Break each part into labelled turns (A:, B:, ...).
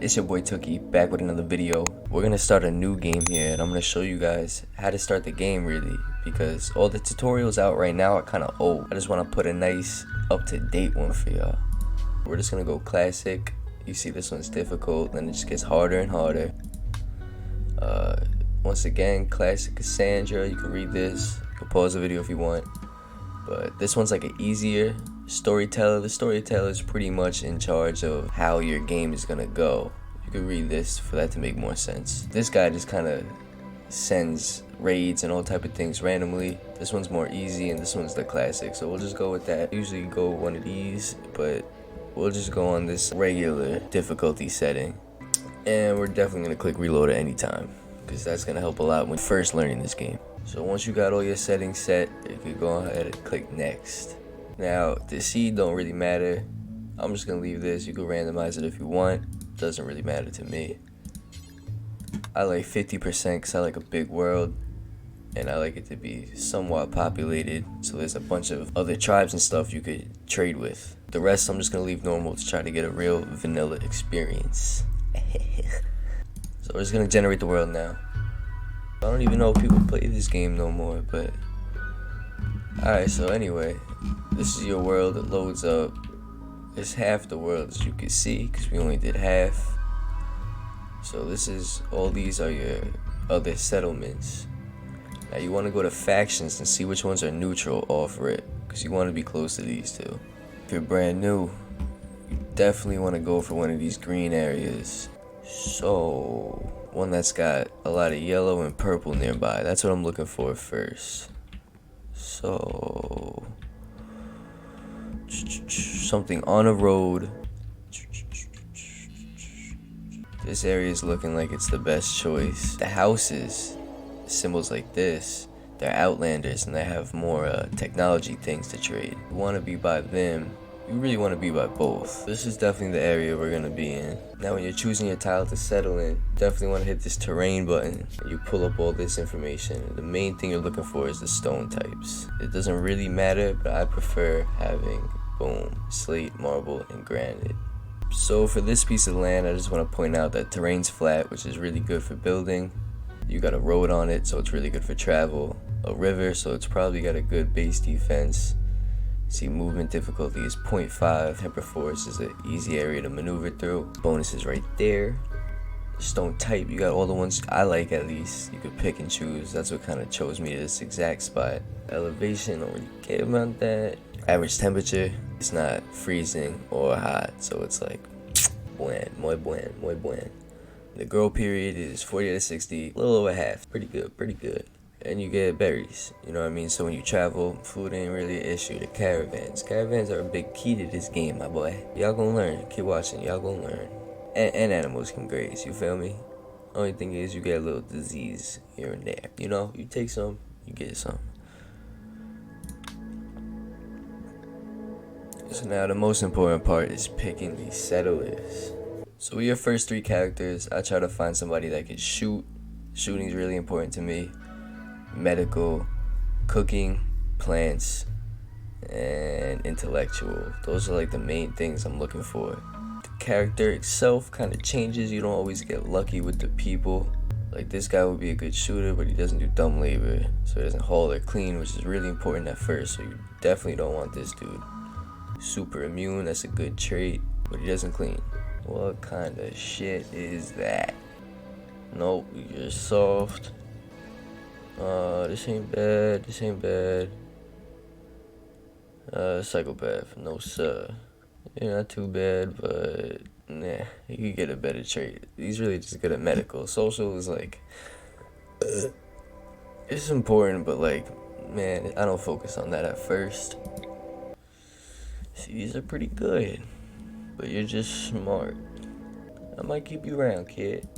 A: It's your boy Tookie back with another video. We're gonna start a new game here and I'm gonna show you guys how to start the game really, because all the tutorials out right now are kind of old. I just want to put a nice up-to-date one for y'all. We're just gonna go classic. You see this one's difficult, then it just gets harder and harder. Once again, classic Cassandra. You can read this, you can pause the video if you want, but this one's like an easier storyteller. The storyteller is pretty much in charge of how your game is gonna go. You can read this for that to make more sense. This guy just kind of sends raids and all type of things randomly. This one's more easy and this one's the classic, so we'll just go with that. Usually go one of these, but we'll just go on this regular difficulty setting, and we're definitely gonna click reload at any time because that's gonna help a lot when first learning this game. So once you got all your settings set, you can go ahead and click next. Now, the seed don't really matter. I'm just gonna leave this. You can randomize it if you want. Doesn't really matter to me. I like 50% because I like a big world, and I like it to be somewhat populated, so there's a bunch of other tribes and stuff you could trade with. The rest I'm just gonna leave normal to try to get a real vanilla experience. So we're just gonna generate the world now. I don't even know if people play this game no more, but alright, so anyway, this is your world. It loads up. It's half the world as you can see because we only did half. So this is, all these are your other settlements. Now you want to go to factions and see which ones are neutral off rip, because you want to be close to these two. If you're brand new, you definitely want to go for one of these green areas. So one that's got a lot of yellow and purple nearby. That's what I'm looking for first. So something on a road. This area is looking like it's the best choice. The houses, symbols like this, they're outlanders and they have more technology things to trade. You want to be by them. You really want to be by both. This is definitely the area we're going to be in. Now when you're choosing your tile to settle in, definitely want to hit this terrain button. You pull up all this information. The main thing you're looking for is the stone types. It doesn't really matter, but I prefer having, boom, slate, marble, and granite. So for this piece of land, I just want to point out that terrain's flat, which is really good for building. You got a road on it, so it's really good for travel. A river, so it's probably got a good base defense. See, movement difficulty is 0.5. Temper force is an easy area to maneuver through. Bonuses right there. Stone type, you got all the ones I like at least. You could pick and choose. That's what kind of chose me to this exact spot. Elevation, don't really care about that. Average temperature, it's not freezing or hot, so it's like buen, muy buen, muy buen. The grow period is 40 to 60, a little over half. Pretty good, pretty good. And you get berries, you know what I mean? So when you travel, food ain't really an issue. The caravans are a big key to this game, my boy. Y'all gonna learn. Keep watching, y'all gonna learn. And animals can graze, you feel me? Only thing is you get a little disease here and there. You know, you take some, you get some. So now the most important part is picking these settlers. So with your first three characters, I try to find somebody that can shoot. Shooting is really important to me. Medical, cooking, plants, and intellectual. Those are like the main things I'm looking for. The character itself kind of changes. You don't always get lucky with the people. Like this guy would be a good shooter, but he doesn't do dumb labor, so he doesn't haul or clean, which is really important at first. So you definitely don't want this dude. Super immune, that's a good trait, but he doesn't clean. What kind of shit is that? Nope, you're soft. This ain't bad, this ain't bad. Psychopath, no sir. You're not too bad, but nah, you could get a better trait. He's really just good at medical. Social is like, it's important, but like, man, I don't focus on that at first. See, these are pretty good, but you're just smart. I might keep you around, kid.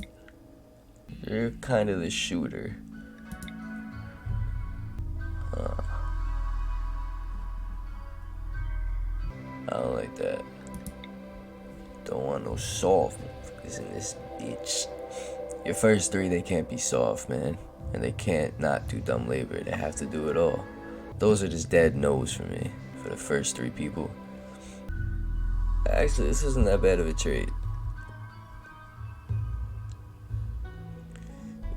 A: You're kind of the shooter. I don't like that. Don't want no soft motherfuckers in this bitch. Your first three, they can't be soft, man. And they can't not do dumb labor. They have to do it all. Those are just dead no's for me, for the first three people. Actually, this isn't that bad of a trade.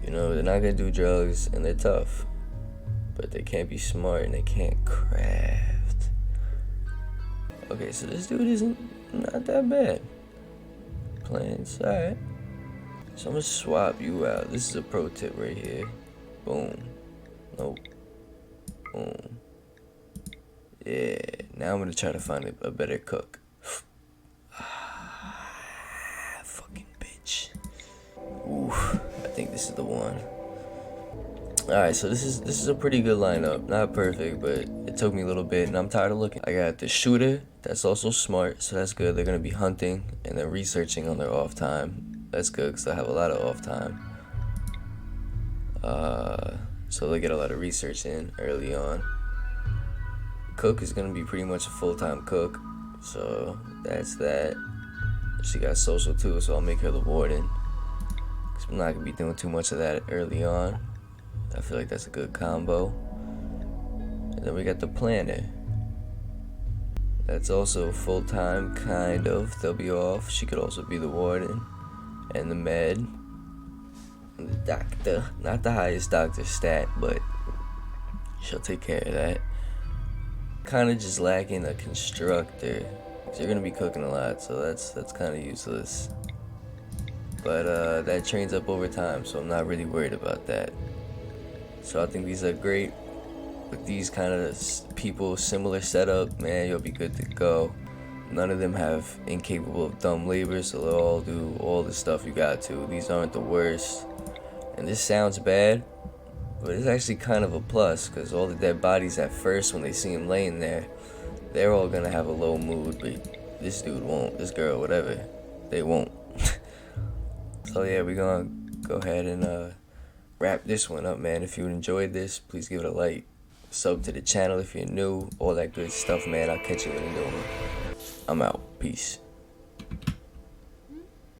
A: You know, they're not gonna do drugs and they're tough, but they can't be smart and they can't craft. Okay, so this dude isn't not that bad. Plants, alright. So I'm gonna swap you out. This is a pro tip right here. Boom. Nope. Boom. Yeah. Now I'm gonna try to find a better cook. Fucking bitch. Ooh, I think this is the one. Alright, so this is a pretty good lineup. Not perfect, but it took me a little bit and I'm tired of looking. I got the shooter, that's also smart, so that's good. They're gonna be hunting and then researching on their off time. That's good because they have a lot of off time. So they get a lot of research in early on. Cook is gonna be pretty much a full-time cook, so that's that. She got social too, so I'll make her the warden. Cause I'm not gonna be doing too much of that early on. I feel like that's a good combo. And then we got the planner. That's also full-time, kind of. They'll be off. She could also be the warden. And the med. And the doctor. Not the highest doctor stat, but she'll take care of that. Kind of just lacking a constructor. Cause you're gonna be cooking a lot, so that's kind of useless. But that trains up over time, so I'm not really worried about that. So I think these are great. With these kind of people, similar setup, man, you'll be good to go. None of them have incapable of dumb labor, so they'll all do all the stuff you got to. These aren't the worst. And this sounds bad, but it's actually kind of a plus, because all the dead bodies at first, when they see him laying there, they're all gonna have a low mood, but this dude won't, this girl, whatever, they won't. So yeah, we're gonna go ahead and wrap this one up, man. If you enjoyed this, please give it a like. Sub to the channel if you're new, all that good stuff, man. I'll catch you in the new one. I'm out. Peace.